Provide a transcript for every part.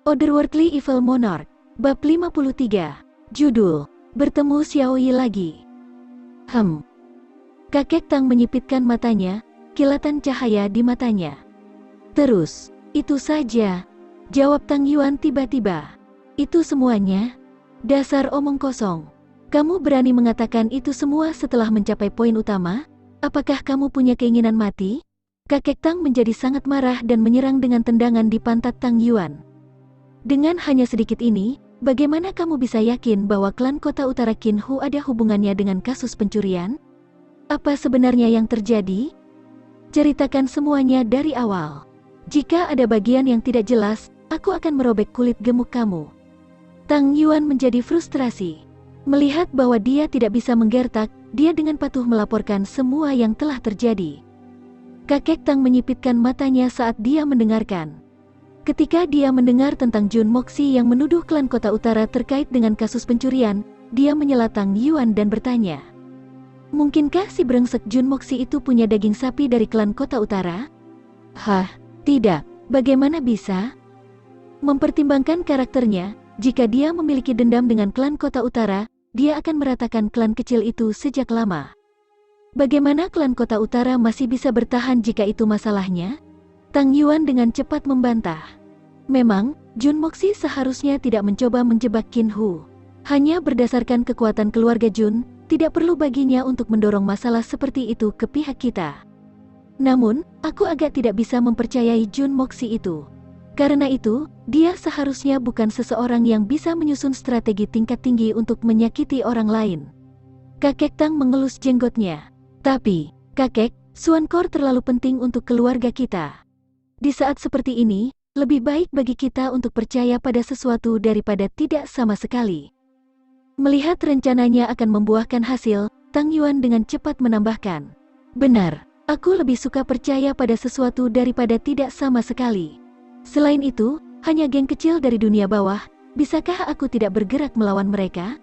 Otherworldly Evil Monarch, Bab 53, Judul, Bertemu Xiaoyi Lagi. Kakek Tang menyipitkan matanya, kilatan cahaya di matanya. Terus, itu saja, jawab Tang Yuan tiba-tiba. Itu semuanya? Dasar omong kosong. Kamu berani mengatakan itu semua setelah mencapai poin utama? Apakah kamu punya keinginan mati? Kakek Tang menjadi sangat marah dan menyerang dengan tendangan di pantat Tang Yuan. Dengan hanya sedikit ini, bagaimana kamu bisa yakin bahwa klan Kota Utara Qin Hu ada hubungannya dengan kasus pencurian? Apa sebenarnya yang terjadi? Ceritakan semuanya dari awal. Jika ada bagian yang tidak jelas, aku akan merobek kulit gemuk kamu. Tang Yuan menjadi frustrasi. Melihat bahwa dia tidak bisa menggertak, dia dengan patuh melaporkan semua yang telah terjadi. Kakek Tang menyipitkan matanya saat dia mendengarkan. Ketika dia mendengar tentang Jun Moxi yang menuduh klan Kota Utara terkait dengan kasus pencurian, dia menyela Tang Yuan dan bertanya, "Mungkinkah si brengsek Jun Moxi itu punya daging sapi dari klan Kota Utara?" "Hah, tidak. Bagaimana bisa?" Mempertimbangkan karakternya, jika dia memiliki dendam dengan klan Kota Utara, dia akan meratakan klan kecil itu sejak lama. Bagaimana klan Kota Utara masih bisa bertahan jika itu masalahnya? Tang Yuan dengan cepat membantah. Memang, Jun Moxi seharusnya tidak mencoba menjebak Qin Hu. Hanya berdasarkan kekuatan keluarga Jun, tidak perlu baginya untuk mendorong masalah seperti itu ke pihak kita. Namun, aku agak tidak bisa mempercayai Jun Moxi itu. Karena itu, dia seharusnya bukan seseorang yang bisa menyusun strategi tingkat tinggi untuk menyakiti orang lain. Kakek Tang mengelus jenggotnya. Tapi, kakek, Xuankor terlalu penting untuk keluarga kita. Di saat seperti ini, lebih baik bagi kita untuk percaya pada sesuatu daripada tidak sama sekali. Melihat rencananya akan membuahkan hasil, Tang Yuan dengan cepat menambahkan, "Benar, aku lebih suka percaya pada sesuatu daripada tidak sama sekali. Selain itu, hanya geng kecil dari dunia bawah, bisakah aku tidak bergerak melawan mereka?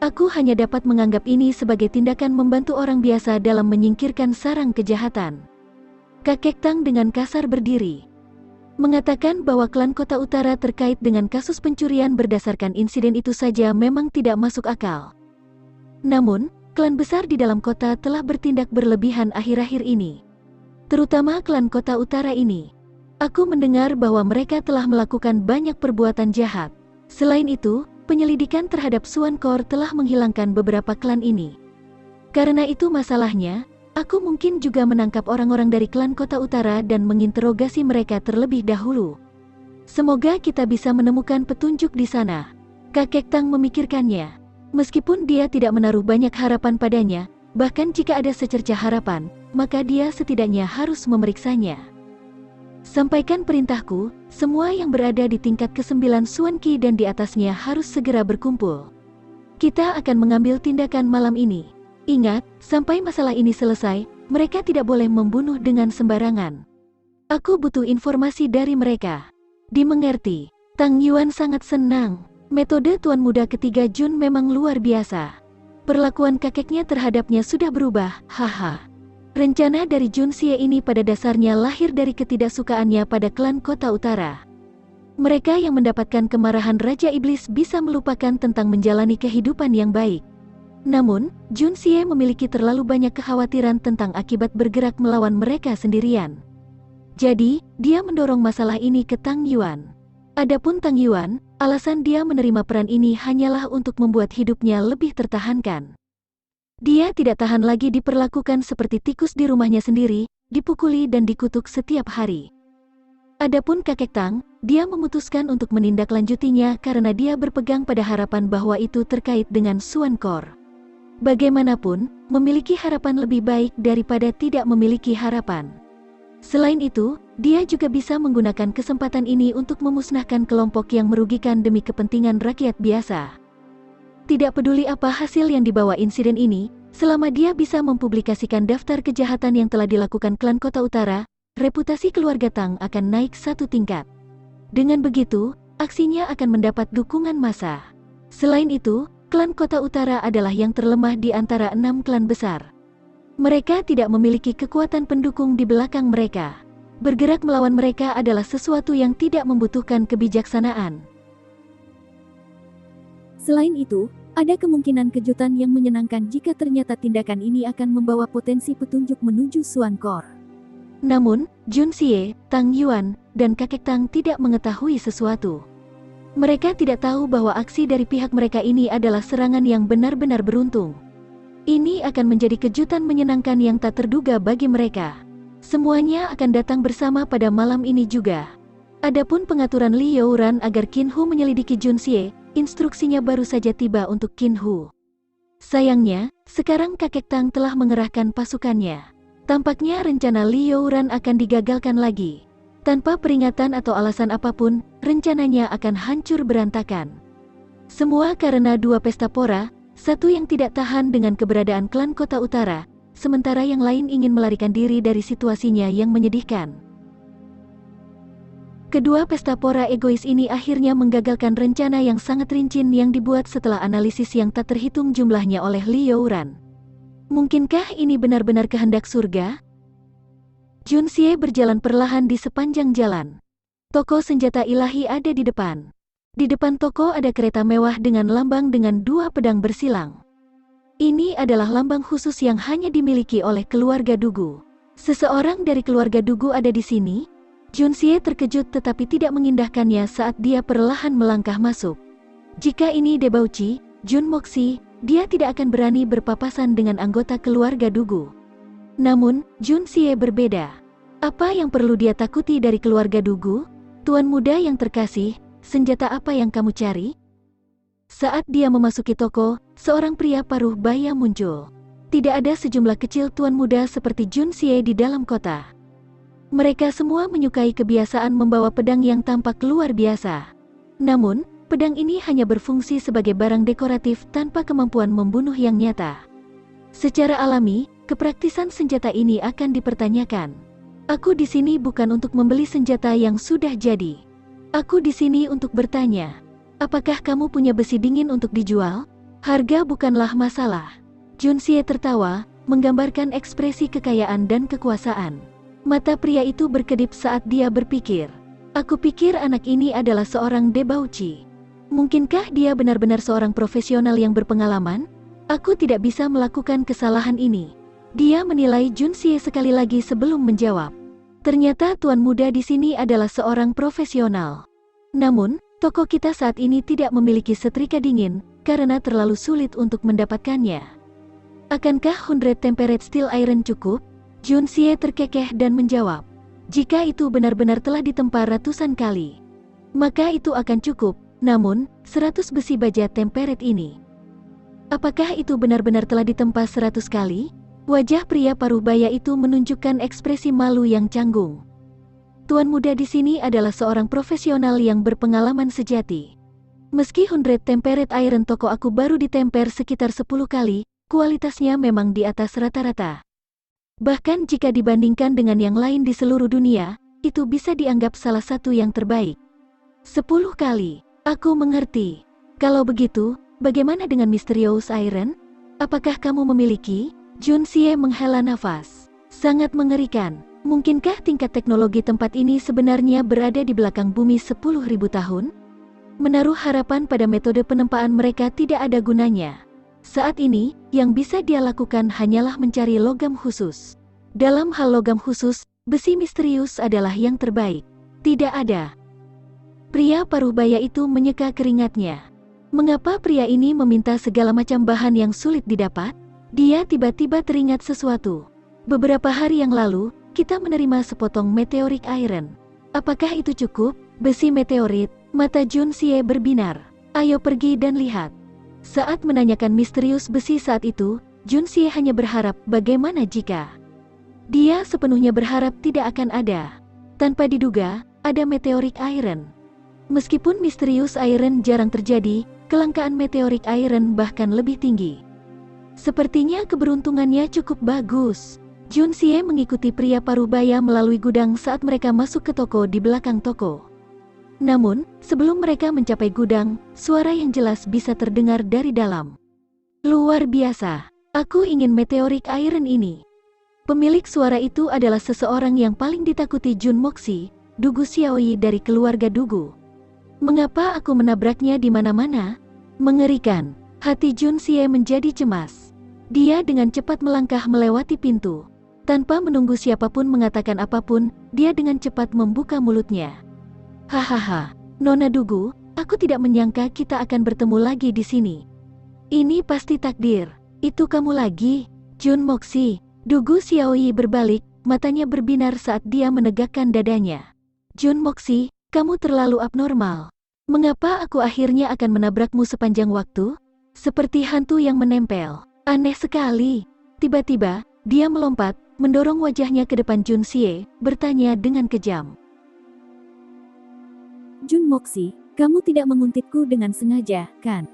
Aku hanya dapat menganggap ini sebagai tindakan membantu orang biasa dalam menyingkirkan sarang kejahatan." Kakek Tang dengan kasar berdiri, mengatakan bahwa klan Kota Utara terkait dengan kasus pencurian berdasarkan insiden itu saja memang tidak masuk akal. Namun, klan besar di dalam kota telah bertindak berlebihan akhir-akhir ini. Terutama klan Kota Utara ini. Aku mendengar bahwa mereka telah melakukan banyak perbuatan jahat. Selain itu, penyelidikan terhadap Xuankor telah menghilangkan beberapa klan ini. Karena itu masalahnya, aku mungkin juga menangkap orang-orang dari klan Kota Utara dan menginterogasi mereka terlebih dahulu. Semoga kita bisa menemukan petunjuk di sana. Kakek Tang memikirkannya. Meskipun dia tidak menaruh banyak harapan padanya, bahkan jika ada secercah harapan, maka dia setidaknya harus memeriksanya. Sampaikan perintahku, semua yang berada di tingkat ke-9 Xuan Qi dan di atasnya harus segera berkumpul. Kita akan mengambil tindakan malam ini. Ingat, sampai masalah ini selesai, mereka tidak boleh membunuh dengan sembarangan. Aku butuh informasi dari mereka. Dimengerti. Tang Yuan sangat senang. Metode Tuan Muda ketiga Jun memang luar biasa. Perlakuan kakeknya terhadapnya sudah berubah, haha. Rencana dari Jun Xie ini pada dasarnya lahir dari ketidaksukaannya pada klan Kota Utara. Mereka yang mendapatkan kemarahan Raja Iblis bisa melupakan tentang menjalani kehidupan yang baik. Namun, Jun Xie memiliki terlalu banyak kekhawatiran tentang akibat bergerak melawan mereka sendirian. Jadi, dia mendorong masalah ini ke Tang Yuan. Adapun Tang Yuan, alasan dia menerima peran ini hanyalah untuk membuat hidupnya lebih tertahankan. Dia tidak tahan lagi diperlakukan seperti tikus di rumahnya sendiri, dipukuli dan dikutuk setiap hari. Adapun kakek Tang, dia memutuskan untuk menindaklanjutinya karena dia berpegang pada harapan bahwa itu terkait dengan Xuankor. Bagaimanapun, memiliki harapan lebih baik daripada tidak memiliki harapan. Selain itu, dia juga bisa menggunakan kesempatan ini untuk memusnahkan kelompok yang merugikan demi kepentingan rakyat biasa. Tidak peduli apa hasil yang dibawa insiden ini, selama dia bisa mempublikasikan daftar kejahatan yang telah dilakukan klan Kota Utara, reputasi keluarga Tang akan naik satu tingkat. Dengan begitu, aksinya akan mendapat dukungan massa. Selain itu, klan Kota Utara adalah yang terlemah di antara 6 klan besar. Mereka tidak memiliki kekuatan pendukung di belakang mereka. Bergerak melawan mereka adalah sesuatu yang tidak membutuhkan kebijaksanaan. Selain itu, ada kemungkinan kejutan yang menyenangkan jika ternyata tindakan ini akan membawa potensi petunjuk menuju Xuankor. Namun, Jun Xie, Tang Yuan, dan kakek Tang tidak mengetahui sesuatu. Mereka tidak tahu bahwa aksi dari pihak mereka ini adalah serangan yang benar-benar beruntung. Ini akan menjadi kejutan menyenangkan yang tak terduga bagi mereka. Semuanya akan datang bersama pada malam ini juga. Adapun pengaturan Li Youran agar Qin Hu menyelidiki Jun Xie, instruksinya baru saja tiba untuk Qin Hu. Sayangnya, sekarang kakek Tang telah mengerahkan pasukannya. Tampaknya rencana Li Youran akan digagalkan lagi. Tanpa peringatan atau alasan apapun, rencananya akan hancur berantakan. Semua karena dua pesta pora, satu yang tidak tahan dengan keberadaan klan Kota Utara, sementara yang lain ingin melarikan diri dari situasinya yang menyedihkan. Kedua pesta pora egois ini akhirnya menggagalkan rencana yang sangat rinci yang dibuat setelah analisis yang tak terhitung jumlahnya oleh Li Youran. Mungkinkah ini benar-benar kehendak surga? Jun Xie berjalan perlahan di sepanjang jalan. Toko senjata ilahi ada di depan. Di depan toko ada kereta mewah dengan lambang dengan dua pedang bersilang. Ini adalah lambang khusus yang hanya dimiliki oleh keluarga Dugu. Seseorang dari keluarga Dugu ada di sini? Jun Xie terkejut tetapi tidak mengindahkannya saat dia perlahan melangkah masuk. Jika ini Debauci, Jun Moxi, dia tidak akan berani berpapasan dengan anggota keluarga Dugu. Namun, Jun Xie berbeda. Apa yang perlu dia takuti dari keluarga Dugu? Tuan muda yang terkasih, senjata apa yang kamu cari? Saat dia memasuki toko, seorang pria paruh baya muncul. Tidak ada sejumlah kecil tuan muda seperti Jun Xie di dalam kota. Mereka semua menyukai kebiasaan membawa pedang yang tampak luar biasa. Namun, pedang ini hanya berfungsi sebagai barang dekoratif tanpa kemampuan membunuh yang nyata. Secara alami, kepraktisan senjata ini akan dipertanyakan. Aku di sini bukan untuk membeli senjata yang sudah jadi. Aku di sini untuk bertanya, apakah kamu punya besi dingin untuk dijual? Harga bukanlah masalah. Jun Xie tertawa, menggambarkan ekspresi kekayaan dan kekuasaan. Mata pria itu berkedip saat dia berpikir. Aku pikir anak ini adalah seorang debauci. Mungkinkah dia benar-benar seorang profesional yang berpengalaman? Aku tidak bisa melakukan kesalahan ini. Dia menilai Jun Xie sekali lagi sebelum menjawab. Ternyata tuan muda di sini adalah seorang profesional. Namun, toko kita saat ini tidak memiliki setrika dingin, karena terlalu sulit untuk mendapatkannya. Akankah 100 temperate steel iron cukup? Jun Xie terkekeh dan menjawab. Jika itu benar-benar telah ditempa ratusan kali, maka itu akan cukup. Namun, 100 besi baja temperate ini, apakah itu benar-benar telah ditempa 100 kali? Wajah pria paruh baya itu menunjukkan ekspresi malu yang canggung. Tuan muda di sini adalah seorang profesional yang berpengalaman sejati. Meski 100 temperate iron toko aku baru ditemper sekitar 10 kali, kualitasnya memang di atas rata-rata. Bahkan jika dibandingkan dengan yang lain di seluruh dunia, itu bisa dianggap salah satu yang terbaik. 10 kali. Aku mengerti. Kalau begitu, bagaimana dengan Mysterious Iron? Apakah kamu memiliki? Jun Xie menghela nafas. Sangat mengerikan. Mungkinkah tingkat teknologi tempat ini sebenarnya berada di belakang bumi 10.000 tahun? Menaruh harapan pada metode penempaan mereka tidak ada gunanya. Saat ini, yang bisa dia lakukan hanyalah mencari logam khusus. Dalam hal logam khusus, besi misterius adalah yang terbaik. Tidak ada. Pria paruh baya itu menyeka keringatnya. Mengapa pria ini meminta segala macam bahan yang sulit didapat? Dia tiba-tiba teringat sesuatu. Beberapa hari yang lalu, kita menerima sepotong meteoric iron. Apakah itu cukup? Besi meteorit, mata Jun Xie berbinar. Ayo pergi dan lihat. Saat menanyakan misterius besi saat itu, Jun Xie hanya berharap bagaimana jika. Dia sepenuhnya berharap tidak akan ada. Tanpa diduga, ada meteoric iron. Meskipun misterius iron jarang terjadi, kelangkaan meteoric iron bahkan lebih tinggi. Sepertinya keberuntungannya cukup bagus. Jun Xie mengikuti pria paruh baya melalui gudang saat mereka masuk ke toko di belakang toko. Namun, sebelum mereka mencapai gudang, suara yang jelas bisa terdengar dari dalam. Luar biasa, aku ingin meteoric iron ini. Pemilik suara itu adalah seseorang yang paling ditakuti Jun Moxi, Dugu Xiaoyi dari keluarga Dugu. Mengapa aku menabraknya di mana-mana? Mengerikan. Hati Jun Xie menjadi cemas. Dia dengan cepat melangkah melewati pintu. Tanpa menunggu siapapun mengatakan apapun, dia dengan cepat membuka mulutnya. Hahaha, Nona Dugu, aku tidak menyangka kita akan bertemu lagi di sini. Ini pasti takdir. Itu kamu lagi, Jun Moxi. Dugu Xiaoyi berbalik, matanya berbinar saat dia menegakkan dadanya. Jun Moxi, kamu terlalu abnormal. Mengapa aku akhirnya akan menabrakmu sepanjang waktu? Seperti hantu yang menempel. Aneh sekali. Tiba-tiba, dia melompat, mendorong wajahnya ke depan Jun Xie, bertanya dengan kejam. Jun Moxi, kamu tidak menguntitku dengan sengaja, kan?